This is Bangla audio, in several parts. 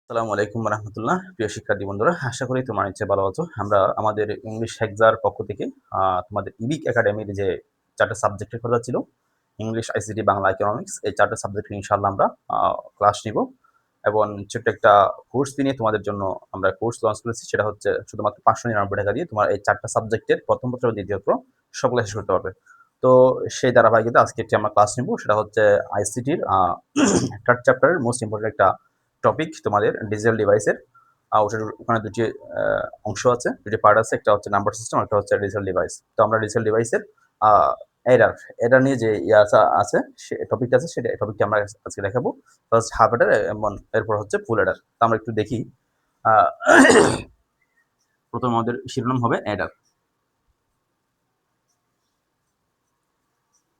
আসসালামু আলাইকুম রাহমাতুল্লাহ। প্রিয় শিক্ষার্থী বন্ধুরা, আশা করি তোমরা নিশ্চয়ই ভালো আছো। আমরা আমাদের ইংলিশ হেক্সার পক্ষ থেকে তোমাদের ইবিক একাডেমির যে ৪ টা সাবজেক্টের কথা ছিল, ইংলিশ, আইসিটি, বাংলা, ইকোনমিক্স, এই ৪ টা সাবজেক্টে ইনশাআল্লাহ আমরা ক্লাস নিব এবং ছোট্ট একটা কোর্স নিয়ে তোমাদের জন্য আমরা কোর্স লঞ্চ করেছি। সেটা হচ্ছে শুধুমাত্র ৳৫৯৯ দিয়ে তোমার এই ৪ টা সাবজেক্টের ১ম পত্র, দ্বিতীয় পত্র সকলে শেষ করতে পারবে। তো সেই ধারাবাহিকতায় আজকে একটি আমরা ক্লাস নিব। সেটা হচ্ছে আইসিটির 3rd চ্যাপ্টারের মোস্ট ইম্পোর্টেন্ট একটা টপিক, তোমাদের ডিজিটাল ডিভাইসের। ওটার ওখানে ২ টি অংশ আছে, ২ টি পার্ট আছে। একটা হচ্ছে নাম্বার সিস্টেম, একটা হচ্ছে ডিজিটাল ডিভাইস। তো আমরা ডিজিটাল ডিভাইসের আ এডার নিয়ে যে আছে, সে টপিকটা আছে, সেটা টপিকটা আমরা আজকে দেখাবো। ফার্স্ট হাফ এডার এবং এরপর হচ্ছে ফুল এডার। তো আমরা একটু দেখি। আ প্রথমে আমাদের শিরোনাম হবে এডার।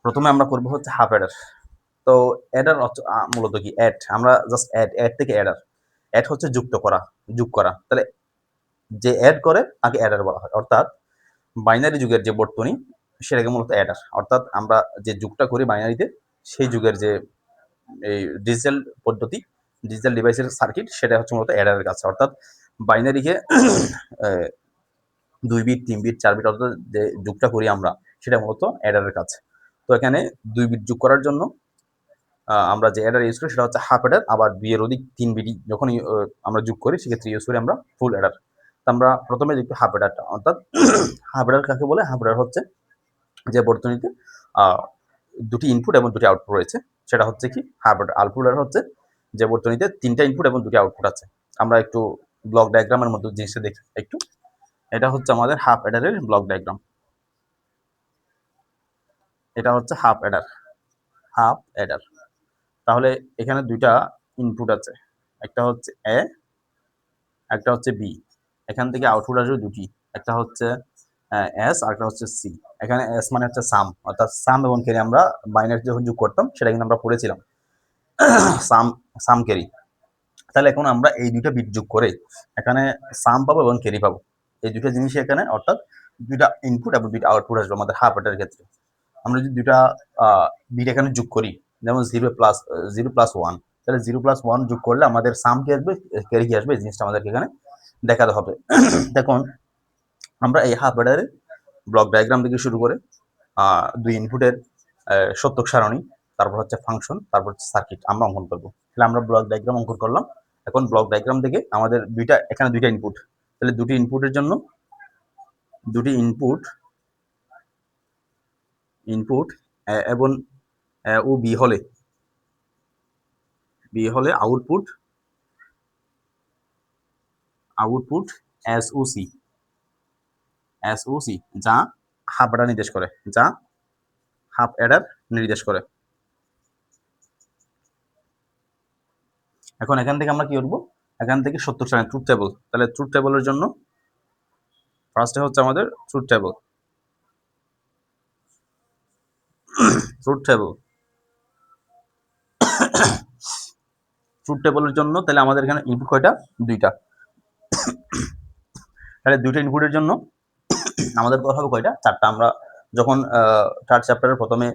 প্রথমে আমরা করব হচ্ছে হাফ এডার। তো এডার মূলত কি? আমরা জাস্ট এড থেকে এডার। এড হচ্ছে যুক্ত করা, যোগ করা। তাহলে যে এড করে তাকে অ্যাডার বলা হয়। অর্থাৎ বাইনারি যুগের যে বর্তনী, সেটাকে মূলত অ্যাডার। অর্থাৎ আমরা যে যুগটা করি বাইনারিতে, সেই যুগের যে এই ডিজিটাল পদ্ধতি, ডিজিটাল ডিভাইসের সার্কিট, সেটা হচ্ছে মূলত অ্যাডারের কাছে। অর্থাৎ বাইনারিকে ২ বিট, ৩ বিট, ৪ বিট, অর্থাৎ যে যুগটা করি আমরা, সেটা মূলত অ্যাডারের কাছে। তো এখানে ২ বিট যোগ করার জন্য আমরা যে অ্যাডার ইউজ করি সেটা হচ্ছে হাফ অ্যাডার। আবার ২ এর অধিক ৩ বিট যখনই আমরা যোগ করি, সেক্ষেত্রে ইউজ করি আমরা ফুল অ্যাডার। তো আমরা প্রথমে দেখি হাফ অ্যাডারটা। অর্থাৎ হাফ অ্যাডার কাকে বলে? হাফ অ্যাডার হচ্ছে যে বর্তনীতে আ ২ টি ইনপুট এবং ২ টি আউটপুট রয়েছে, সেটা হচ্ছে কি হাফ অ্যাডার। আর ফুল অ্যাডার হচ্ছে যে বর্তনীতে ৩ টা ইনপুট এবং ২ টি আউটপুট আছে। আমরা একটু ব্লক ডায়াগ্রামের মতো জিনিসটা দেখি একটু। এটা হচ্ছে আমাদের হাফ অ্যাডারের ব্লক ডায়াগ্রাম। এটা হচ্ছে হাফ অ্যাডার, হাফ অ্যাডার। তাহলে এখানে ২ টা ইনপুট আছে। একটা হচ্ছে এ, একটা হচ্ছে বি। এখান থেকে আউটপুট আসবে ২ টি। একটা হচ্ছে এস, আরেকটা হচ্ছে সি। এখানে এস মানে হচ্ছে সাম, অর্থাৎ সাম এবং ক্যারি আমরা বাইনারি যখন যোগ করতাম, সেটা কিন্তু আমরা পড়েছিলাম। সাম, সাম ক্যারি। তাহলে এখন আমরা এই ২ টা বিট যোগ করে এখানে সাম পাবো এবং ক্যারি পাবো। এই ২ টা জিনিসই এখানে, অর্থাৎ ২ টা ইনপুট এবং ২ টা আউটপুট আসবে আমাদের হাফ অ্যাডারের ক্ষেত্রে। আমরা যদি ২ টা বিট এখানে যোগ করি, যেমন 0 প্লাস 1, তাহলে 0 প্লাস 1 যোগ করলে আমাদের সাম কি আসবে, ক্যারি কি আসবে, এই জিনিসটা আমাদেরকে এখানে দেখাতে হবে। দেখুন, আমরা এই হাফ অ্যাডারের ব্লক ডায়াগ্রাম থেকে শুরু করে ২ ইনপুটের সত্যক সারণী, তারপর হচ্ছে ফাংশন, তারপর হচ্ছে সার্কিট আমরা অঙ্কন করব। তাহলে আমরা ব্লক ডায়াগ্রাম অঙ্কন করলাম। এখন ব্লক ডায়াগ্রাম থেকে আমাদের এখানে ২ টা ইনপুট। তাহলে ২ টি ইনপুটের জন্য ২ টি ইনপুট এবং ও বি হলে আউটপুট এসওসি, যা হাফ অ্যাডার নির্দেশ করে, যা হাফ অ্যাডার নির্দেশ করে। এখন এখান থেকে আমরা কি করব? এখান থেকে সত্য সারণী, ট্রুথ টেবল। তাহলে ট্রুথ টেবলের জন্য ফার্স্টে হচ্ছে আমাদের truth table. Truth table, truth টেবলের জন্য তাহলে আমাদের এখানে ইনপুট কয়টা? ২ টা। তাহলে ২ টা ইনপুটের জন্য আমাদের কথা হবে কয়টা? ৪ টা। আমরা যখন 3rd চ্যাপ্টারের প্রথমে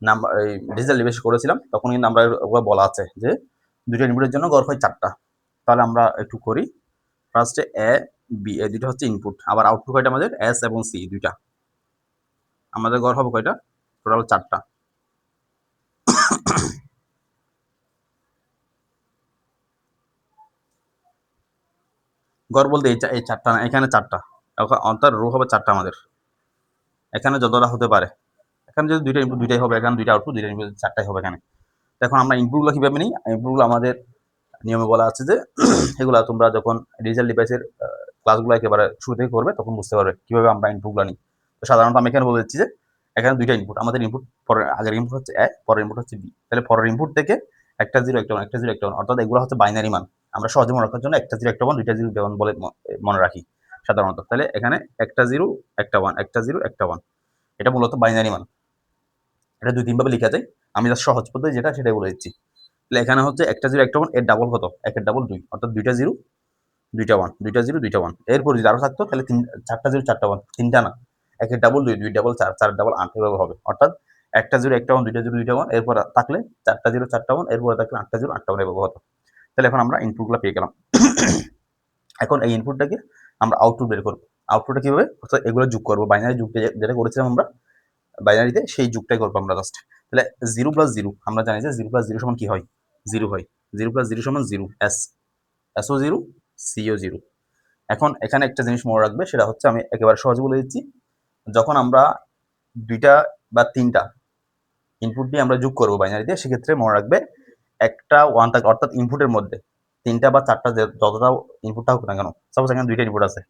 নাম্বার এই ডিজিটাল ডিভাইস করেছিলাম, তখন কিন্তু আমরা ওগুলো বলা আছে যে ২ টা ইনপুটের জন্য গড় হয় ৪ টা। তাহলে আমরা একটু করি। ফার্স্টে এ, বি, এই ২ টা হচ্ছে ইনপুট। আবার আউটপুট কয়টা আমাদের? এস এবং সি ২ টা। আমাদের গড় হবে কয়টা? টোটাল ৪ টা। গড় বলতে এই ৪ টা না, এখানে ৪ টা। অর্থাৎ রো হবে ৪ টা আমাদের। এখানে যতটা হতে পারে। এখানে যদি ২ টা ইনপুট ২ টাই হবে, এখানে ২ টা আউটপুট ২ টা ইনপুট ৪ টাই হবে এখানে। তো এখন আমরা ইনপুটগুলো কিভাবে নিই? ইনপুটগুলো আমাদের নিয়মে বলা আছে যে এগুলা তোমরা যখন ডিজিটাল ডিভাইসের ক্লাসগুলো একেবারে শুরু থেকে করবে, তখন বুঝতে পারবে কিভাবে আমরা ইনপুটগুলো নিই। তো সাধারণত আমি এখানে বলে দিচ্ছি যে এখানে ২ টা ইনপুট। আমাদের ইনপুট আগের ইনপুট হচ্ছে এ, পরের ইনপুট হচ্ছে বি। তাহলে পরের ইনপুট থেকে একটা 0 একটা 1, একটা 0 একটা 1, অর্থাৎ এগুলো হচ্ছে বাইনারি মান। আমরা সহজে মনে রাখার জন্য একটা 0 একটা 1, ২ টা 0 দুইটা 1 বলে মনে রাখি সাধারণত। তাহলে এখানে একটা 0 একটা 1, একটা 0 একটা 1। এটা মূলত বাইনারি মান। এটা ২-৩ ভাবে লিখা যায়। আমি জাস্ট সহজ পদ্ধতি যেটা, সেটাই বলে দিচ্ছি। তাহলে এখানে হচ্ছে একটা 0 একটা 1, এর ডাবল কত? ১ এর ডাবল ২, অর্থাৎ ২ টা 0 ২ টা 1, ২ টা 0 ২ টা 1। এরপর যদি আরো থাকতো তাহলে ৪ টা 0 ৪ টা 1, ৩ টা না। ১ এর ডাবল ২, ২ ডাবল ৪, ৪ ডাবল ৮ এভাবে হবে। অর্থাৎ একটা 0 একটা 1, ২ টা 0 ২ টা 1, এরপর থাকলে ৪ টা 0 ৪ টা 1, এরপরে থাকলে ৮ টা 0 ৮ টা 1 এভাবে হতো। তাহলে এখন আমরা ইনপুটগুলো পেয়ে গেলাম। এখন এই ইনপুটটাকে আমরা আউটপুট বের করবো। আউটপুটটা কিভাবে? অর্থাৎ এগুলো যোগ করবো, বাইনারি যুগ যেটা করেছিলাম আমরা বাইনারিতে, সেই যুগটাই করবো আমরা জাস্ট। তাহলে 0 + 0 আমরা জানি যে 0 + 0 সমান কি হয়? 0 হয়। 0 + 0 সমান 0, এসও 0, সিও 0। এখন এখানে একটা জিনিস মনে রাখবে, সেটা হচ্ছে আমি একেবারে সহজে বলে দিচ্ছি। যখন আমরা 2টা বা 3টা ইনপুট দিয়ে আমরা যোগ করবো বাইনারিতে, সেক্ষেত্রে মনে রাখবে একটা 1 থাকে, অর্থাৎ ইনপুটের মধ্যে 3টা বা 4টা যতটা ইনপুট থাকুক না কেন, সাপোজ এখানে 2টা ইনপুট আছে,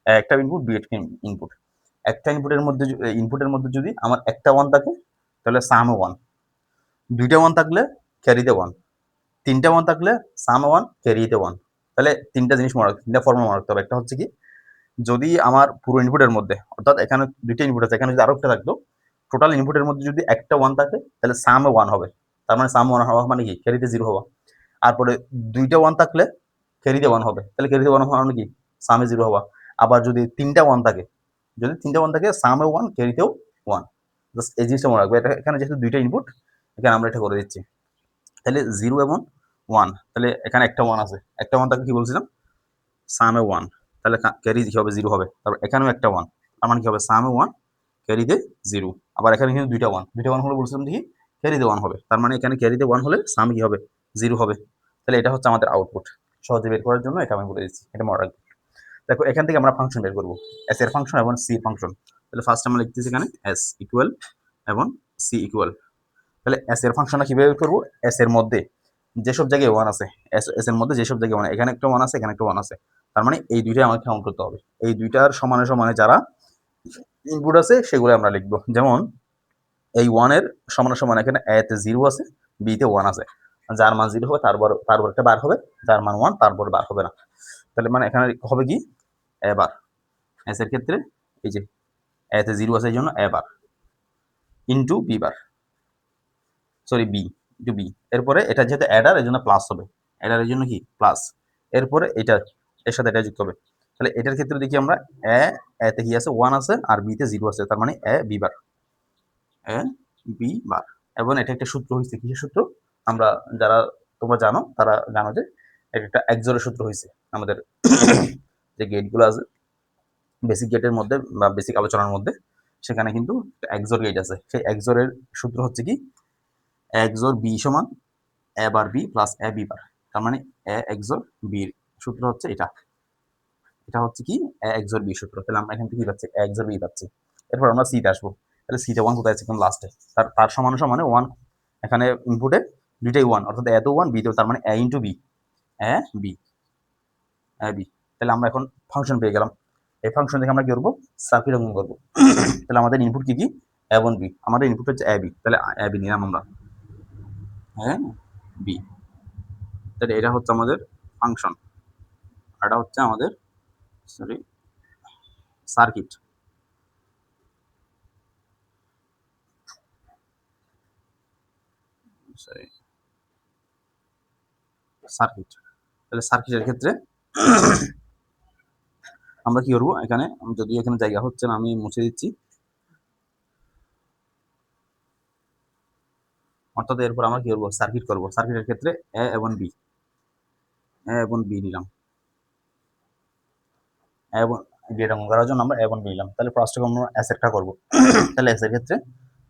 একটা ইনপুট, 2 ইনপুট, একটা ইনপুটের মধ্যে যদি আমার একটা 1 থাকে তাহলে সামও 1, 2টা 1 থাকলে ক্যারিতে 1, 3টা 1 থাকলে সামও 1, ক্যারিতে 1। তাহলে 3টা জিনিস মনে রাখতে, 3টা ফর্মুলা মনে রাখতে হবে। একটা হচ্ছে কি, যদি আমার পুরো ইনপুটের মধ্যে, অর্থাৎ এখানে 2টা ইনপুট আছে, এখানে যদি আরো একটা থাকতো, টোটাল ইনপুটের মধ্যে যদি একটা 1 থাকে তাহলে সামও 1 হবে। তার মানে সাম 1 হওয়া মানে কি? ক্যারিতে 0 হওয়া। তারপরে 2টা 1 থাকলে ক্যারিতে 1 হবে। তাহলে ক্যারিতে 1 হওয়া মানে কি? সামে 0 হওয়া। আবার যদি 3টা 1 থাকে, সামেও 1, ক্যারিতেও 1। জাস্ট এই জিনিসটা মনে রাখবে। এটা এখানে যেহেতু 2টা ইনপুট, এখানে আমরা এটা করে দিচ্ছি। তাহলে 0 এবং 1, তাহলে এখানে একটা 1 আছে, একটা 1 থাকলে কি বলছিলাম? সামে 1, তাহলে ক্যারি কি হবে? 0 হবে। তারপর এখানেও একটা 1, তার মানে কি হবে? সামে 1, ক্যারিতে 0। আবার এখানে কিন্তু 2টা 1, 2টা 1 হলে বলছিলাম দেখি ক্যারিতে 1 হবে। তার মানে এখানে ক্যারিতে 1 হলে সামে কি হবে? 0 হবে। তাহলে এটা হচ্ছে আমাদের আউটপুট। সহজে বের করার জন্য এটা আমি বলে দিচ্ছি, এটা মনে রাখবে। দেখো এখান থেকে আমরা ফাংশন বের করবো, এস এর ফাংশন এবং সি ফাংশন। তাহলে ফার্স্ট আমরা লিখতেছি এখানে এস ইকুয়াল এবং সি ইকুয়াল। তাহলে এস এর ফাংশনটা কিভাবে বের করবো? এস এর মধ্যে যেসব জায়গায় 1 আছে, এস এর মধ্যে যেসব জায়গায় 1, এখানে একটা 1 আছে, এখানে একটা 1 আছে, তার মানে এই দুইটাই আমাকে কাউন্ট করতে হবে। এই দুইটার সমানে সমানে যারা ইনপুট আছে সেগুলো আমরা লিখবো। যেমন এই 1 এর সমানে সমানে এখানে এ তে 0 আছে, বি তে 1 আছে। যার মান 0 হবে তারপর একটা বার হবে, যার মান 1 তারপর বার হবে না। তাহলে মানে এখানে হবে কি? এ বার। এস এর ক্ষেত্রে এই যে এতে 0 আছে, এই জন্য a bar into b bar, sorry b into b. এরপরে এটা যেহেতু অ্যাডার, এই জন্য প্লাস হবে, অ্যাডার এর জন্য কি প্লাস। এরপরে এটা এর সাথে এটা যুক্ত হবে। তাহলে এটার ক্ষেত্রে দেখি আমরা এতে কি আছে? 1 আছে, আর বিতে 0 আছে, তার মানে a b bar, a b বার। এবং এটা একটা সূত্র হয়েছে, কিসের সূত্র? আমরা যারা তোমরা জানো তারা জানো যে এটা একটা এক্সরের সূত্র হয়েছে। আমাদের যে গেটগুলো আছে বেসিক গেটের মধ্যে বা বেসিক আলোচনার মধ্যে, সেখানে কিন্তু এক্সর গেট আছে। সেই এক্সরের সূত্র হচ্ছে কি? এক্সর বি সমান এ বার বি প্লাস এ বি বার। তার মানে এ এক্সর বির সূত্র হচ্ছে এটা। এটা হচ্ছে কি? এ এক্সর বি সূত্র। তাহলে আমরা এখান থেকে কি পাচ্ছি? এ এক্সর বি পাচ্ছি। এরপর আমরা সিতে আসবো। তাহলে সিতে 1 কোথায় আছে? এখন লাস্টে। তার সমানে সমানে 1, এখানে ইনপুটে দুইটাই 1, অর্থাৎ এ তো 1, বি তেও, তার মানে এ into B, A B, A B. তাহলে আমরা এখন ফাংশন পেয়ে গেলাম। এই ফাংশন থেকে আমরা কি করবো? সার্কিট অঙ্কন করবো। তাহলে আমাদের ইনপুট কি কি? এ এবং বি। আমাদের ইনপুট হচ্ছে এ বি, তাহলে এ বি নিলাম আমরা, এ বি। তাহলে এটা হচ্ছে আমাদের ফাংশন, এটা হচ্ছে আমাদের সরি সার্কিট। Sorry circuit. তাহলে সার্কিটের ক্ষেত্রে আমরা কি করবো? এখানে যদি এখানে জায়গা হচ্ছে না, আমি মুছে দিচ্ছি। অর্থাৎ এরপর আমরা কি করবো? সার্কিট করবো। সার্কিটের ক্ষেত্রে এ এবং বি, এ এবং বি নিলাম, এবং ডেটা করার জন্য আমরা এবং বি নিলাম। তাহলে ফার্স্টে আমরা এস এরটা করবো। তাহলে এস এর ক্ষেত্রে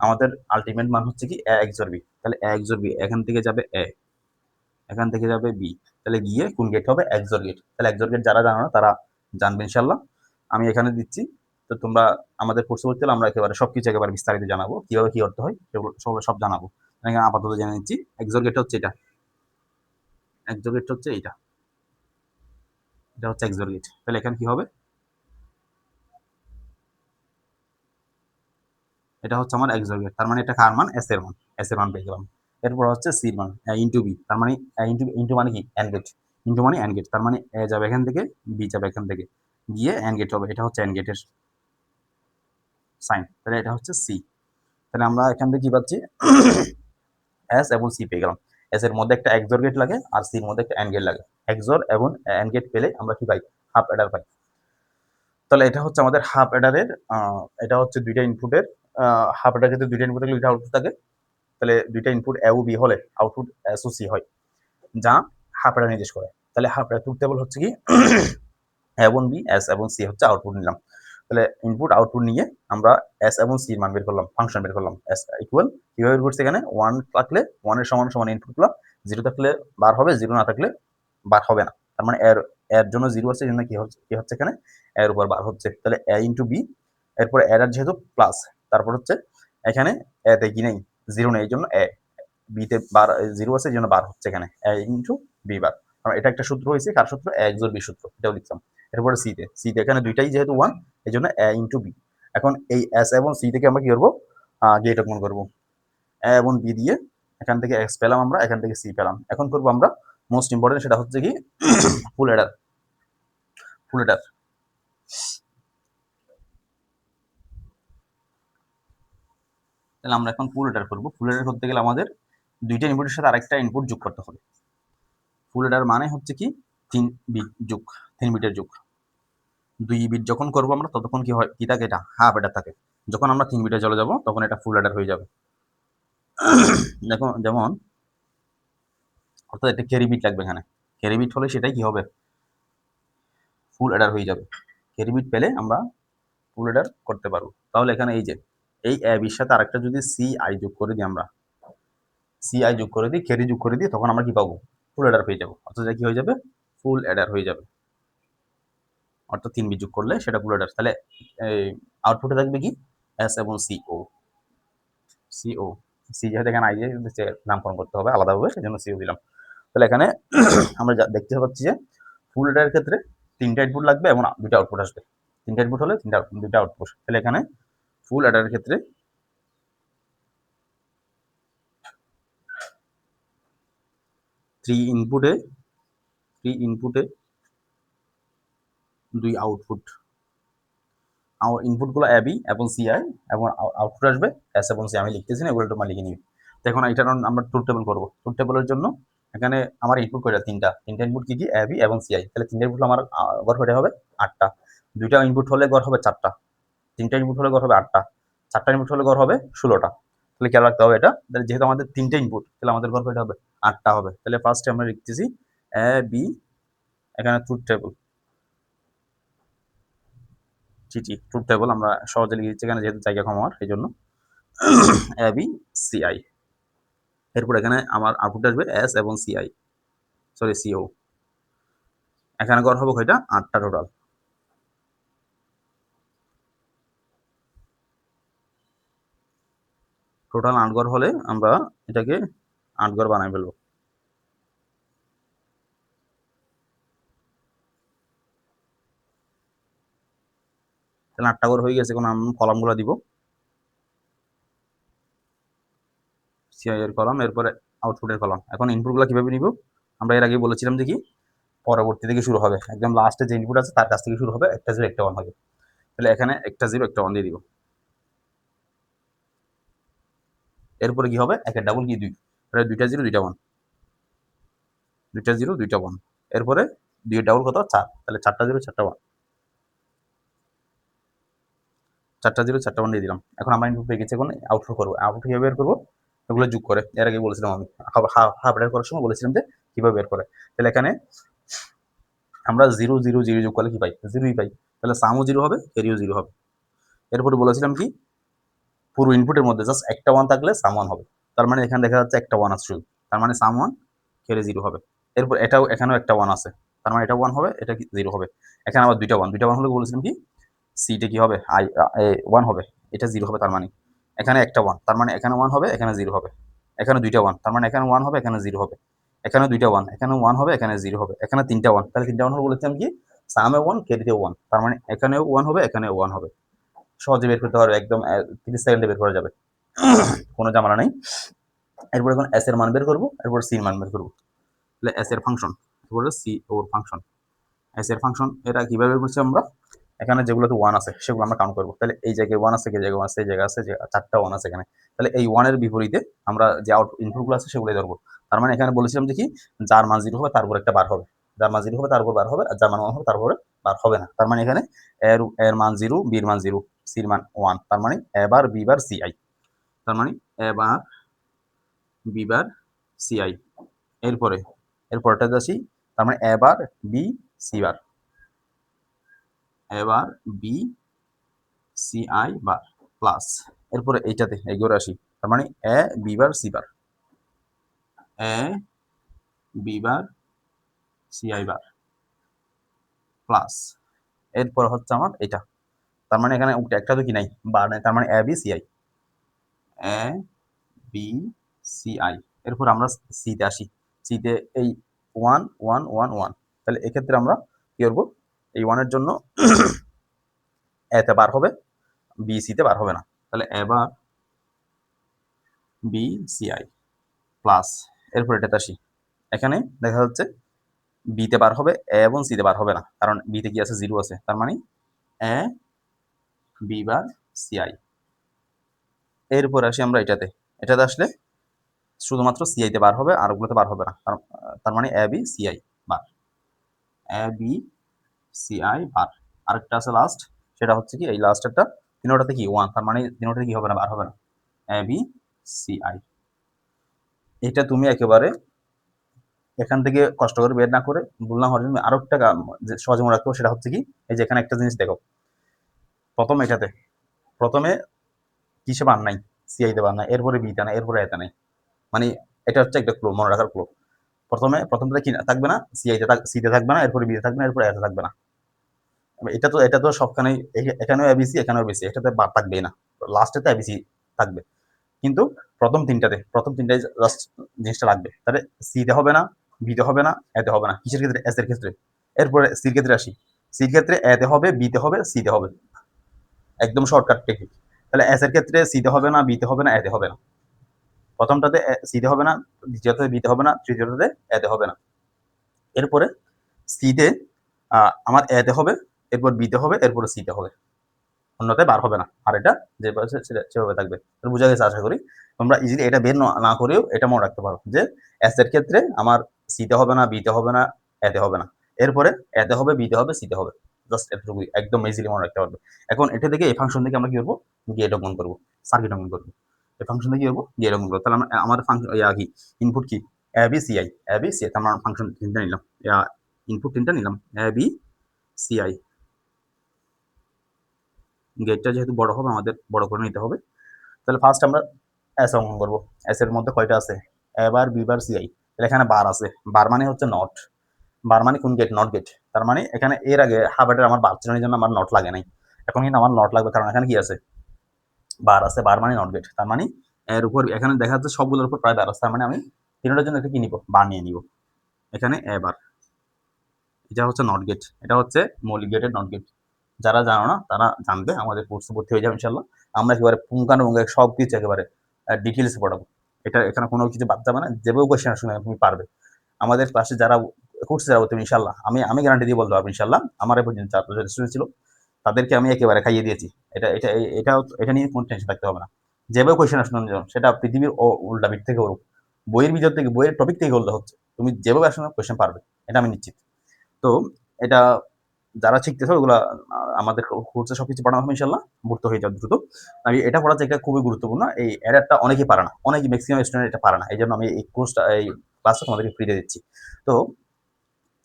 আমাদের আলটিমেট মান হচ্ছে কি? এ এক্সর বি। তাহলে এ এক্সর বি, এখান থেকে যাবে এ, এখান থেকে যাবে বি, তাহলে গিয়ে কোন গেট হবে? XOR gate. তাহলে এক্সর গেট যারা জানো না তারা জানবে ইনশাল্লাহ, আমি এখানে দিচ্ছি। তো তোমরা আমাদের কোর্সে ভর্তি হলে আমরা একেবারে সবকিছু একেবারে বিস্তারিত জানাবো, কিভাবে কি করতে হয় সেগুলো সব জানাবো। এখানে আপাতত জেনে নিচ্ছি এক্সর গেট হচ্ছে এটা, এক্সর গেট হচ্ছে এইটা, এটা হচ্ছে এক্সর গেট। তাহলে এখানে কি হবে? এটা হচ্ছে আমার এক্সর গেট। তার মানে এটা কার মান? এস এর মান, এস এর মান পেয়ে গেলাম। এরপর হচ্ছে সির মান, ইন্টু বি, তার মানে ইন্টু মানে কি? এন্ড গেট, ইন্টু মানে এন্ড গেট, তার মানে এ যাবে এখান থেকে, বি যাবে এখান থেকে, গিয়ে এন্ড গেট হবে। এটা হচ্ছে এন্ড গেটের সাইন। তাহলে এটা হচ্ছে সি। তাহলে আমরা এখান থেকে কি পাচ্ছি? এস এবং সি পেয়ে গেলাম। এস এর মধ্যে একটা এক্সর গেট লাগে, আর সির মধ্যে একটা এন্ড গেট লাগে। এক্সর এবং এন্ড গেট পেলে আমরা কি পাই? হাফ অ্যাডার পাই। তাহলে এটা হচ্ছে আমাদের হাফ অ্যাডারের, এটা হচ্ছে দুইটা ইনপুটের, হাফ অ্যাডার ক্ষেত্রে দুইটা ইনপুট থাকলে দুইটা আউটপুট থাকে। তাহলে দুইটা ইনপুট এ ও বি হলে আউটপুট এস ও সি হয়, যা হাফ অ্যাডার নির্দেশ করে। তাহলে হাফ এডার ট্রুথ টেবল হচ্ছে কি এবং বি, এস এবং সি হচ্ছে আউটপুট নিলাম। তাহলে ইনপুট আউটপুট নিয়ে আমরা এস এবং সি মান বের করলাম, ফাংশন বের করলাম। এস ইকুয়াল কিভাবে বের করছি, এখানে 1 থাকলে 1 এর সমান সমান ইনপুটগুলো, 0 থাকলে বার হবে, 0 না থাকলে বার হবে না। তার মানে এর জন্য 0 আছে, এজন্য কি হচ্ছে এখানে এর উপর বার হচ্ছে। তাহলে এ ইনটু বি, এরপর এর যেহেতু প্লাস, তারপর হচ্ছে এখানে এ তে কি নেই, 0 নেই, এইজন্য এ, বি তে বার 0 আছে, এজন্য বার হচ্ছে এখানে এ ইনটু বি বার। কারণ এটা একটা সূত্র হয়েছে, কার সূত্র, এ XOR বি সূত্র, এটাও লিখলাম। এরপরে সি তে এখানে দুইটাই যেহেতু 1, এজন্য এ ইনটু বি। এখন এই এস এবং সি থেকে আমরা কি করব, গেট অঙ্কন করব। এ এবং বি দিয়ে এখান থেকে এক্স পেলাম আমরা, এখান থেকে সি পেলাম। এখন করব আমরা মোস্ট ইম্পর্টেন্ট, সেটা হচ্ছে কি ফুল এডার। ফুল এডার তাহলে আমরা এখন ফুল এডার করব। ফুল এডার করতে গেলে আমাদের দুইটা ইনপুটের সাথে আরেকটা ইনপুট যোগ করতে হবে। ফুল এডার মানে হচ্ছে কি 3 বিট যোগ, 3 বিটের যোগ। 2 বিট যখন করব আমরা ততক্ষণ কি হয়, কি থাকে, এটা হাফ এডার থাকে। যখন আমরা 3 বিটে চলে যাব তখন এটা ফুল এডার হয়ে যাবে। দেখো যেমন অর্থাৎ একটা ক্যারি বিট লাগবে এখানে। ক্যারি বিট হলে সেটাই কি হবে, ফুল এডার হয়ে যাবে। ক্যারি বিট পেলে আমরা ফুল এডার করতে পারবো। তাহলে এখানে এই যে এই এ বির সাথে আরেকটা যদি সি আই যোগ করে দিই, আমরা সি আই যোগ করে দিই, ক্যারি যোগ করে দিই, তখন আমরা কি পাবো, ফুল এডার পেয়ে যাবো। অর্থাৎ কি হয়ে যাবে, ফুল এডার হয়ে যাবে। অর্থাৎ 3 বিট যোগ করলে সেটা ফুল এডার। তাহলে এই আউটপুটে থাকবে কি, এস এবং সিও। সিও সি যেহেতু এখানে আই দিয়ে নামকরণ করতে হবে আলাদাভাবে, সেজন্য সিও দিলাম। তাহলে এখানে আমরা দেখতে পাচ্ছি যে ফুল এডারের ক্ষেত্রে 3টা ইনপুট লাগবে এবং 2টা আউটপুট আসবে। 3টা ইনপুট হলে 2টা আউটপুট। তাহলে এখানে ফুল এডারের ক্ষেত্রে 3 ইনপুটে 2 আউটপুট। ইনপুটগুলো এ বি এবং সি আই, এবং আউটপুট আসবে এস এবং সি। আমি লিখতেছি না, এগুলো তোমার লিখে নিবি। তো এখন এটা আমরা ট্রুথ টেবল করবো। ট্রুথ টেবলের জন্য এখানে আমার ইনপুট কয়টা, তিনটা ইনপুট কি কি, এ বি এবং সি আই। তাহলে 3টা ইনপুট আমার গড় কয়টা হবে, 8টা। 2টা ইনপুট হলে গড় হবে 4টা। 3টা ইনপুট হলে গড় হবে 8টা। 4টা ইনপুট হলে গড় হবে 16টা। তাহলে খেয়াল রাখতে হবে এটা, যেহেতু আমাদের 3টা ইনপুট, তাহলে আমাদের গড় কয়টা হবে, 8টা হবে। তাহলে ফার্স্টে আমরা লিখতেছি এ বি, এখানে ট্রুথ টেবল, ট্রুথ টেবল আমরা সহজে লিখে দিচ্ছি এখানে, যেহেতু জায়গা কম আমার, এই জন্য এ বি সি আই। এরপর এখানে আমার আউটপুট আসবে এস এবং সি আই, সরি সিও। এখানে গড় হবে কয়টা, 8টা টোটাল। টোটাল 8 গড় হলে আমরা এটাকে 8 গড় বানাই ফেলবো। তাহলে 8টা গড় হয়ে গেছে। এখন আমি কলামগুলো দিব, সিআই এর কলাম, এরপরে আউটপুটের কলাম। এখন ইনপুটগুলো কিভাবে নিব, আমরা এর আগে বলেছিলাম যে কি পরবর্তী থেকে শুরু হবে, একদম লাস্টে যে ইনপুট আছে তার কাছ থেকে শুরু হবে, একটা 0 একটা 1 হবে। তাহলে এখানে একটা 0 একটা 1 দিয়ে দিব। এরপরে কি হবে, একের ডাবল কি 2, তাহলে 2টা 0 2টা 1, 2টা 0 2টা 1। এরপরে 2 এর ডাবল কত, 4, তাহলে 4টা 0 4টা 1, 4টা 0 4টা 1 দিয়ে দিলাম। এখন আমরা ইনপুট পেয়ে গেছি, এখন আউটপুট করবো। আউটপুট কিভাবে বের করবো, এগুলো যোগ করে। এর আগে বলেছিলাম আমি হাফ এডার করার সময় বলেছিলাম যে কিভাবে বের করে। তাহলে এখানে আমরা 0 0 0 যোগ করলে কি পাই, 0ই পাই। তাহলে সামও 0 হবে, ক্যারিও 0 হবে। এরপরে বলেছিলাম কি, পুরো ইনপুটের মধ্যে জাস্ট একটা 1 থাকলে সাম 1 হবে। তার মানে এখানে দেখা যাচ্ছে একটা 1 আছে শুধু, তার মানে সাম 1, ক্যারি 0 হবে। এরপর এখানেও একটা 1 আছে, তার মানে এটা 1 হবে, এটা 0 হবে। এখানে আবার দুইটা 1 হলে বলেছিলাম কি, সিটা কি হবে, 1 হবে, এটা 0 হবে। তার মানে এখানে একটা 1, তার মানে এখানে 1 হবে, এখানে 0 হবে। এখানে দুইটা 1, তার মানে এখানে 1 হবে, এখানে 0 হবে। এখানে দুইটা 1, এখানে 1 হবে, এখানে 0 হবে। এখানে তিনটা 1, তাহলে তিনটা 1 হলে বলেছিলাম কি, সামে 1 ক্যারিতে 1, তার মানে এখানেও 1 হবে, এখানেও 1 হবে। সহজে বের করতে পারবে, একদম 30 সেকেন্ডে বের করা যাবে, কোনো ঝামেলা নেই। এরপর এখন এস এর মান বের করবো, এরপর সি এর মান বের করবো। তাহলে এস এর ফাংশন, এরপরে সি ওর ফাংশন। এস এর ফাংশন এটা কিভাবে বের করছি আমরা, এখানে যেগুলোতে 1 আছে সেগুলো আমরা কাউন্ট করবো। তাহলে এই জায়গায় 1 আছে, এই জায়গায় 1 আছে, এই জায়গায় আছে, যে 4টা 1 আছে এখানে। তাহলে এই 1 এর বিপরীতে আমরা যে ইনপুটগুলো আছে সেগুলোই ধরবো। তার মানে এখানে বলেছিলাম যে কি, যার মান 0 হবে তার উপর একটা বার হবে, যার মান 0 হবে তার উপর বার হবে, আর যার মান 1 হবে তার উপরে বার হবে না। তার মানে এখানে এর মান 0, বির মান 0, সির মান 1, তার মানে a bar b bar c i. তার মানে a bar b bar c i. এরপরে এরপরটা আসি, তার মানে a bar b c bar, a bar b c i bar plus এরপরে এইটাতে এগোরে আসি, তার মানে a b bar c bar, a b bar c i bar plus এরপর হচ্ছে আমার এটা, তার মানে এখানে একটা তো কি নাই বার নাই, তার মানে a b c i, a b c i. এরপর আমরা সিতে আসি, সিতে এই 1 1 1 1, তাহলে এক্ষেত্রে আমরা কি করবো, এই 1 এর জন্য এতে বার হবে, বি সিতে বার হবে না, তাহলে a bar b c i plus এরপর এটাতে আসি, এখানে দেখা যাচ্ছে বিতে বার হবে এ এবং সিতে বার হবে না, কারণ বিতে কি আছে 0 আছে, তার মানে a b bar c i. এরপর আসি আমরা এটাতে, এটাতে আসলে শুধুমাত্র সিআই তে বার হবে, আর ওগুলোতে বার হবে না, তার মানে a b c i bar, a b c i bar. আরেকটা আছে লাস্ট, সেটা হচ্ছে কি এই লাস্টেরটা তিনোটাতে কি 1, তার মানে তিনোটাতে কি হবে না, বার হবে না, এ বি সি আই। এটা তুমি একেবারে এখান থেকে কষ্ট করে বের না করে বললাম হওয়ার জন্য আরো একটা সহজে মনে রাখবো, সেটা হচ্ছে কি এই যে এখানে একটা জিনিস দেখো, প্রথম এটাতে প্রথমে কিসে বার নাই, সিআই তে বার নাই, এরপরে বিতে নাই, এরপরে এতে নাই, মানে এটা হচ্ছে একটা ক্লো, মনে রাখার ক্লো। প্রথমটা কি থাকবে না, সিতে থাকবে না, এরপরে বিতে থাকবে না, এরপরে এতে থাকবে না। এটা তো সবখানেই, এখানেও এবিসি এখানেও এবিসি, এটাতে বার থাকবেই না, লাস্টেতে এবিসি থাকবে, কিন্তু প্রথম তিনটায় জাস্ট জিনিসটা লাগবে, তাহলে সিতে হবে না, বিতে হবে না, এতে হবে না, কিসের ক্ষেত্রে, এস এর ক্ষেত্রে। এরপরে সির ক্ষেত্রে আসি, সির ক্ষেত্রে এতে হবে, বিতে হবে, সিতে হবে, একদম শর্টকাট টেকনিক। তাহলে এস এর ক্ষেত্রে সিতে হবে না, বিতে হবে না, এতে হবে না, প্রথমটাতে সিতে হবে না, দ্বিতীয়তে বিতে হবে না, তৃতীয়টাতে এতে হবে না। এরপরে সিতে আমার এতে হবে, এরপর বিতে হবে, এরপরে সিতে হবে, অন্যতে বার হবে না। আর এটা যেভাবে সেভাবে থাকবে, বোঝা গেছে আশা করি। তোমরা ইজিলি এটা বের না করেও এটা মনে রাখতে পারো যে এস এর ক্ষেত্রে আমার সিতে হবে না, বিতে হবে না, এতে হবে না, এরপরে এতে হবে, বিতে হবে, সিতে হবে, জাস্ট এতটুকুই, একদম ইজিলি মনে রাখতে পারবে। এখন এটা থেকে এই ফাংশন থেকে আমরা কি করবো, গেট অঙ্কন করবো, সার্কিট অঙ্কন করবো, এই ফাংশন থেকে কি করবো, গেট অঙ্কন করবো। তাহলে আমাদের ফাংশন কি ইনপুট কি, a b c i, a b c i, আমরা ফাংশন তিনটা নিলাম, ইনপুট তিনটা নিলাম, এ বি সি আই। গেটটা যেহেতু বড় হবে আমাদের বড় করে নিতে হবে। তাহলে ফার্স্ট আমরা এস অঙ্কন করবো, এস এর মধ্যে কয়টা আছে, a bar b bar c i, তাহলে এখানে বার আছে, বার মানে হচ্ছে নট, বার মানে কোন গেট, নট গেট, তার মানে এখানে এর আগে হাফেটের আমার বার ছিল, জন্য আমার নট লাগে নাই, এখন কিন্তু আমার নট লাগবে, কারণ এখানে কি আছে, বার আছে, বার মানে নট গেট, তার মানে এর উপর এখানে দেখা যাচ্ছে সবগুলোর উপর প্রায় বার আছে, তার মানে আমি তিনটার জন্য এটা কি নিব, বার নিয়ে নিব। এখানে এ বার, এটা হচ্ছে নট গেট, এটা হচ্ছে মৌলিক গেটের নট গেট। যারা জানো না তারা জানবে, আমাদের কোর্সে ভর্তি হয়ে যাবে ইনশাল্লাহ, আমরা একেবারে পুঙ্খানুপুঙ্খ সব কিছু একেবারে ডিটেলসে পড়াবো, এটা এখানে কোনো কিছু বাদ যাবে না, যেভাবে কোয়েশ্চেন আসলে তুমি পারবে। আমাদের ক্লাসে যারা কোর্সে যাবো তুমি ইনশাল্লাহ, আমি গ্যারান্টি দিয়ে বলতে পারবো ইনশাল্লাহ, আমার এ পর্যন্ত 4 বছর স্টুডেন্ট ছিল, তাদেরকে আমি একেবারে খাইয়ে দিয়েছি, এটা এটা এটা এটা নিয়ে কোনো টেনশন থাকতে হবে না। যেভাবে কোয়েশ্চেন আসলে সেটা পৃথিবীর উল্টা পিঠ থেকে হোক, বইয়ের ভিতর থেকে, বইয়ের টপিক থেকে বলতে হচ্ছে, তুমি যেভাবে আসলে কোয়েশ্চেন পারবে, এটা আমি নিশ্চিত। তো এটা যারা শিখতেছে ওগুলা আমাদের কোর্সে সবকিছু পড়ানো হবে ইনশাল্লাহ, ভর্তি হয়ে যাও দ্রুত। আমি এটা পড়াচ্ছি, এটা খুবই গুরুত্বপূর্ণ, এই অ্যাডারটা অনেকেই পারে না, অনেক ম্যাক্সিমাম স্টুডেন্ট এটা পারে না, এই জন্য আমি এই কোর্সটা, এই ক্লাসটা তোমাদেরকে ফ্রিতে দিচ্ছি। তো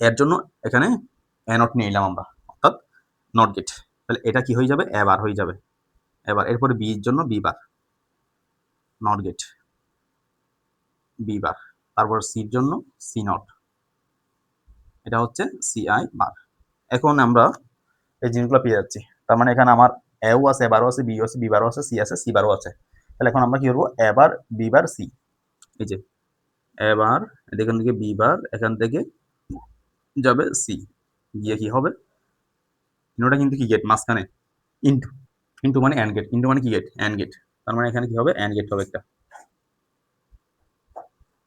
এর জন্য এখানে এ নট নিয়ে নিলাম আমরা, অর্থাৎ নট গেট, তাহলে এটা কি হয়ে যাবে, এ বার হয়ে যাবে, এবার এরপরে বি এর জন্য B bar, not gate, B bar, তারপর সির জন্য সি নট, এটা হচ্ছে সি আই বার। এখন আমরা এই জিনিসগুলো পেয়ে যাচ্ছি, তার মানে এখানে আমার এও আছে, এ বারও আছে, বি আছে, বি বারও আছে, সি আছে, সি বারও আছে। তাহলে এখন আমরা কি করবো, এ বার বি বার সি, এই যে এ বার, এখান থেকে বি বার, এখান থেকে যাবে সি, গিয়ে কি হবে, তিনটা কিন্তু কি গেট মাঝখানে, ইনটু, ইনটু মানে অ্যান্ড গেট, ইনটু মানে কি গেট, অ্যান্ড গেট, তার মানে এখানে কি হবে, অ্যান্ড গেট হবে একটা।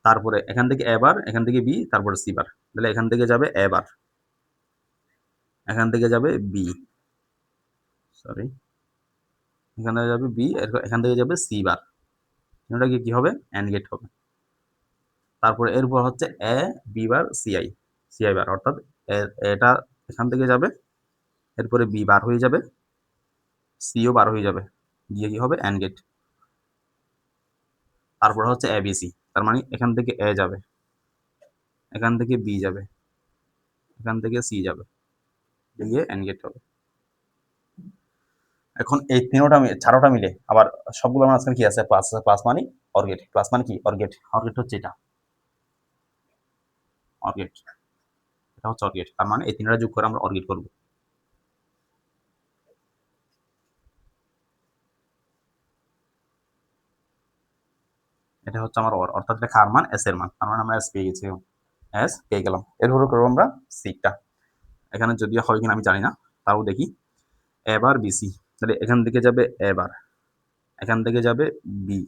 তারপরে এখান থেকে এ বার, এখান থেকে বি, তারপরে সি বার, তাহলে এখান থেকে যাবে এ বার, এখান থেকে যাবে বি, সরি, এখান থেকে যাবে বি, এখান থেকে যাবে সি বার, তিনটা কি হবে, অ্যান্ড গেট হবে। তারপরে এরপর হচ্ছে এ বি বার সিআই, সিআই বার, অর্থাৎ এটা এখান থেকে যাবে, এরপরে বি বার হয়ে যাবে, সিও বার হয়ে যাবে, গিয়ে কি হবে, অ্যান্ড গেট। তারপরে হচ্ছে এ বি সি, তার মানে এখান থেকে এ যাবে, এখান থেকে বি যাবে, এখান থেকে সি যাবে, গিয়ে এন্ড গেট হবে। এখন এই চারোটা মিলে আবার সবগুলো মাঝখানে কি আছে, প্লাস আছে, প্লাস মানে অর গেট, প্লাস মানে কি অর গেট, অর গেট হচ্ছে এটা, অর গেট, এটা হচ্ছে অর গেট। তার মানে এই তিনটা যোগ করে আমরা অর গেট করব। এটা হচ্ছে আমার অর, অর্থাৎ এটা কার মান, এস এর মান। তার মানে আমরা এস পেয়ে গেছি, এস পেয়ে গেলাম। এরপরে করবো আমরা সিটা। এখানে যদিও হয় কিনা আমি জানি না, তাও দেখি। এবার বিসি, তাহলে এখান থেকে যাবে এবার, এখান থেকে যাবে বি,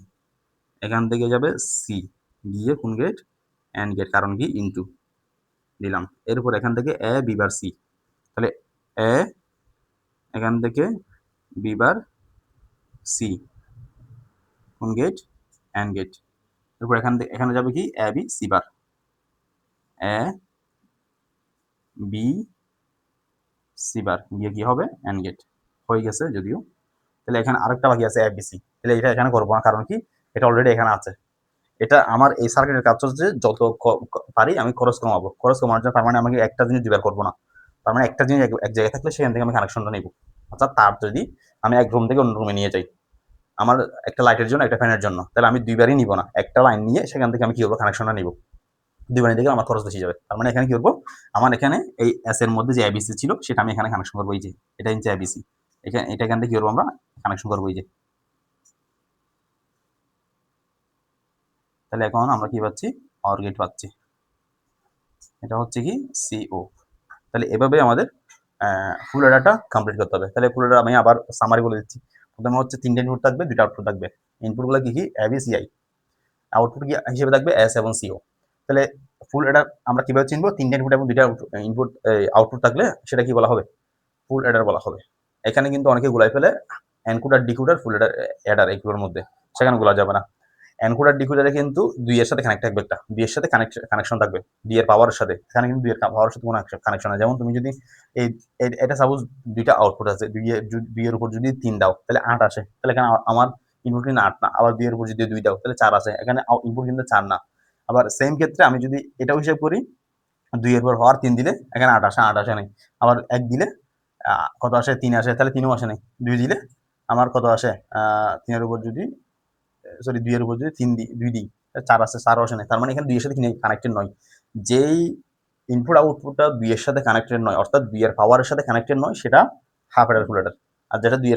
এখান থেকে যাবে সি, গিয়ে কোন গেট, এন্ড গেট, কারণ কি ইনটু দিলাম। এরপর এখান থেকে এ বি বার সি, তাহলে এ, এখান থেকে বি বার সি, কোন গেট, এন্ড গেট। এরপর এখান থেকে এখানে যাবে কি a b c bar, a b c বার, গিয়ে কি হবে এন্ড গেট। হয়ে গেছে যদিও। তাহলে এখানে আরেকটা বাকি আছে এ বি সি, তাহলে এটা এখানে করবো না, কারণ কি এটা অলরেডি এখানে আছে। এটা আমার এই সার্কিটের কাজ হচ্ছে যত পারি আমি খরচ কমাবো, খরচ কমানোর জন্য। তার মানে আমাকে একটা জিনিস দুইবার করবো না, তার মানে একটা জিনিস এক জায়গায় থাকলে সেখান থেকে আমি কানেকশনটা নিব। অর্থাৎ তার যদি আমি এক রুম থেকে অন্য রুমে নিয়ে যাই, আমার একটা লাইটের জন্য, একটা ফ্যানের জন্য, তাহলে আমি দুইবারই নিব না, একটা লাইন নিয়ে সেখান থেকে আমি কি করবো, কানেকশনটা নিব। দুইবার নিতে গেলে আমার খরচ বেশি যাবে। তার মানে এখানে কি করবো, আমার এখানে এই এস এর মধ্যে যে এবিসি ছিল সেটা আমি এখানে কানেকশন করবো, এই যে এটা হচ্ছে এবিসি, এখানে এটা এখান থেকে কি করবো আমরা কানেকশন করবো, এই যে। তাহলে এখন আমরা কি পাচ্ছি, অর গেট পাচ্ছি। এটা হচ্ছে কি সিও। তাহলে এভাবে আমাদের ফুল অ্যাডারটা কমপ্লিট করতে হবে। তাহলে ফুল অ্যাডার আমি আবার সামারি বলে দিচ্ছি। প্রথমে হচ্ছে তিনটে ইনপুট থাকবে, দুইটা আউটপুট থাকবে। ইনপুটগুলো কি কি, এবিসিআই, আউটপুট কি হিসেবে থাকবে এস এবং সিও। তাহলে ফুল অ্যাডার আমরা কিভাবে চিনবো, তিনটে ইনপুট এবং দুইটা ইনপুট আউটপুট থাকলে সেটা কি বলা হবে, ফুল অ্যাডার বলা হবে। এখানে কিন্তু অনেকে গুলাই ফেলে এনকোডার ডিকোডার ফুল অ্যাডার এগুলোর মধ্যে, সেখানে গোলা যাবে না। এনকোডার ডিকোডারে কিন্তু দুই এর সাথে কানেক্ট থাকবে, একটা দুই এর সাথে কানেকশন থাকবে, দুই এর পাওয়ারের সাথে। এখানে কিন্তু দুই এর পাওয়ারের সাথে কোনো কানেকশন আছে। যেমন তুমি যদি এই এটা সাপোজ দুইটা আউটপুট আছে, দুই এর উপর যদি 3 দাও তাহলে 8 আসে, তাহলে এখানে আমার ইনপুট কিন্তু 8 না। আবার দুই এর উপর যদি 2 দাও তাহলে 4 আসে, এখানে ইনপুট কিন্তু 4 না। আবার সেম ক্ষেত্রে আমি যদি এটাও হিসাব করি, 2 এর পর হওয়ার 3 দিলে এখানে 8 আসে, 8 আসে নাই। আবার 1 দিলে কত আসে, 3 আসে, তাহলে 3ও আসে নাই। 2 দিলে আমার কত আসে, 3 এর উপর যদি, সরি 2 এর উপর যদি 3 দিই, 2 দিই, 4 আসে, 4ও আসে নাই। তার মানে এখানে 2 এর সাথে কানেক্টেড নয়। যেই ইনপুট আউটপুটটা 2 এর সাথে কানেক্টেড নয়, অর্থাৎ 2 এর পাওয়ারের সাথে কানেক্টেড নয়, সেটা হাফ অ্যাডার ফুল অ্যাডার। আর যেটা 2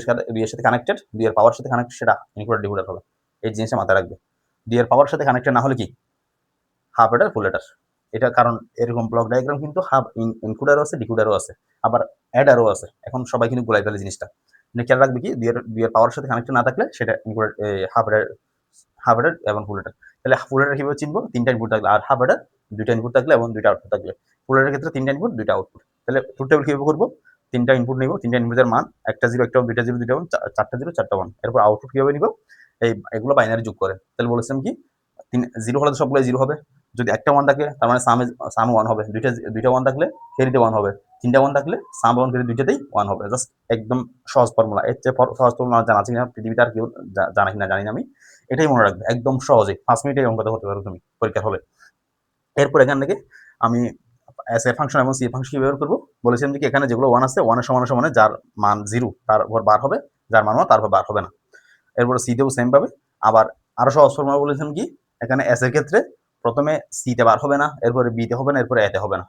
এর সাথে কানেক্টেড, 2 এর পাওয়ার সাথে কানেক্টেড, সেটা ইনপুট ডিকোডার হবে। এই জিনিসটা মাথায় রাখবে। 2 এর পাওয়ার সাথে কানেক্টেড না হলে কি হাফ অ্যাডার ফুল অ্যাডার। এটা কারণ এরকম ব্লক ডায়াগ্রাম কিন্তু হাফ ইনকুডারও আছে, ডিকোডারও আছে, আবার অ্যাডারও আছে। এখন সবাই কিন্তু গোলাই ফেলে জিনিসটা। মানে খেয়াল রাখবে কি, 2 এর পাওয়ার সাথে কানেক্টেড না থাকলে সেটা ইনকুডার, হাফ অ্যাডার, হাফ অ্যাডার এবং ফুল অ্যাডার। তাহলে ফুল অ্যাডার কিভাবে চিনবো, 3টা ইনপুট থাকলে, আর হাফ অ্যাডার 2টা ইনপুট থাকলে এবং 2টা আউটপুট থাকলে। ফুল অ্যাডারের ক্ষেত্রে 3টা ইনপুট 2টা আউটপুট। তাহলে ট্রুথ টেবিল কিভাবে করবো, 3টা ইনপুট নিব, 3টা ইনপুটের মান, একটা 0 একটা 1, 2টা 0 2টা 1, 4টা 0 4টা 1। এরপর আউটপুট কিভাবে নিব, এই এগুলো বাইনারি যোগ করে। তাহলে বলেছিলাম কি, 0 হলে তো সবগুলো 0 হবে। যদি একটা 1 থাকে তার মানে সাম 1 হবে, দুইটা 1 থাকলে ক্যারিতে 1 হবে, 3টা 1 থাকলে সাম 1 ক্যারি দুইটাতেই 1 হবে। জাস্ট একদম সহজ ফর্মুলা। এর চেয়ে সহজ ফর্মুলা জানা আছে কিনা পৃথিবীতে আর কেউ জানা কিনা জানি না আমি। এটাই মনে রাখবে, একদম সহজে 5 মিনিটে এই অঙ্কটা করতে পারো তুমি পরীক্ষার হলে। এরপর এখান থেকে আমি এস এ ফাংশন এবং সি ফাংশন কি ব্যবহার করবো, বলেছিলাম যে এখানে যেগুলো 1 আছে, 1 এর সমানে যার মান 0 তার উপর বার হবে, যার মান 1 তার উপর বার হবে না। এরপরে সি তেও সেম পাবে। আবার আরো সহজ ফর্মুলা বলেছেন কি, এখানে এস এর ক্ষেত্রে প্রথমে সি তে বার হবে না, এরপরে বি তে হবে না, এরপরে এ তে হবে না।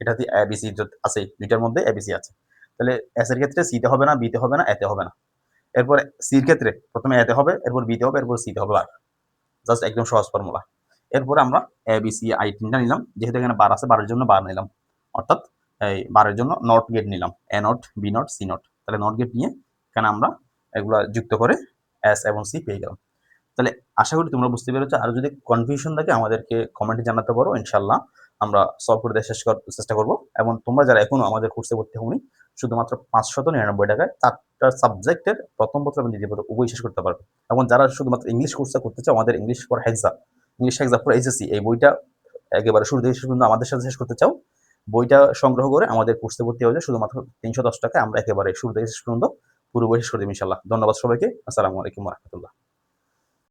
এটাতে এবিসি আছে, দুইটার মধ্যে এবিসি আছে। তাহলে এস এর ক্ষেত্রে সি তে হবে না, বি তে হবে না, এ তে হবে না। এরপরে সির ক্ষেত্রে প্রথমে এ তে হবে, এরপর বি তে হবে, এরপর সি তে হবে। বার, জাস্ট একদম সহজ ফর্মুলা। এরপরে আমরা এ বি সি আই তিনটা নিলাম, যেহেতু এখানে বার আছে, বারের জন্য বার নিলাম, অর্থাৎ এই বারের জন্য নট গেট নিলাম, a not, b not, c not. তাহলে নট গেট নিয়ে এখানে আমরা এগুলা যুক্ত করে এস এবং সি পেয়ে গেলাম। তাহলে আশা করি তোমরা বুঝতে পেরেছো। আর যদি কনফিউশন থাকে আমাদেরকে কমেন্টে জানাতে পারো, ইনশাল্লাহ আমরা সলভ করে দেওয়ার চেষ্টা করবো। এবং তোমরা যারা এখনো আমাদের কোর্সে ভর্তি হওনি, শুধুমাত্র 599 টাকায় 4টা সাবজেক্টের প্রথম বছর এবং দ্বিতীয় বছর উভয় শেষ করতে পারবে। এবং যারা শুধুমাত্র ইংলিশ কোর্সে করতে চাও, আমাদের English for hexa, English hexa for HSC, এই বইটা একেবারে শুরু থেকে শেষ পর্যন্ত আমাদের সাথে শেষ করতে চাও, বইটা সংগ্রহ করে আমাদের কোর্সে ভর্তি হয়ে যায় শুধুমাত্র 310 টাকায়। আমরা একেবারে শুরু থেকে শেষ পর্যন্ত পুরো বই শেষ করে দেব ইনশাল্লাহ। ধন্যবাদ সবাইকে। আসসালামু আলাইকুম ওয়া রাহমাতুল্লাহ।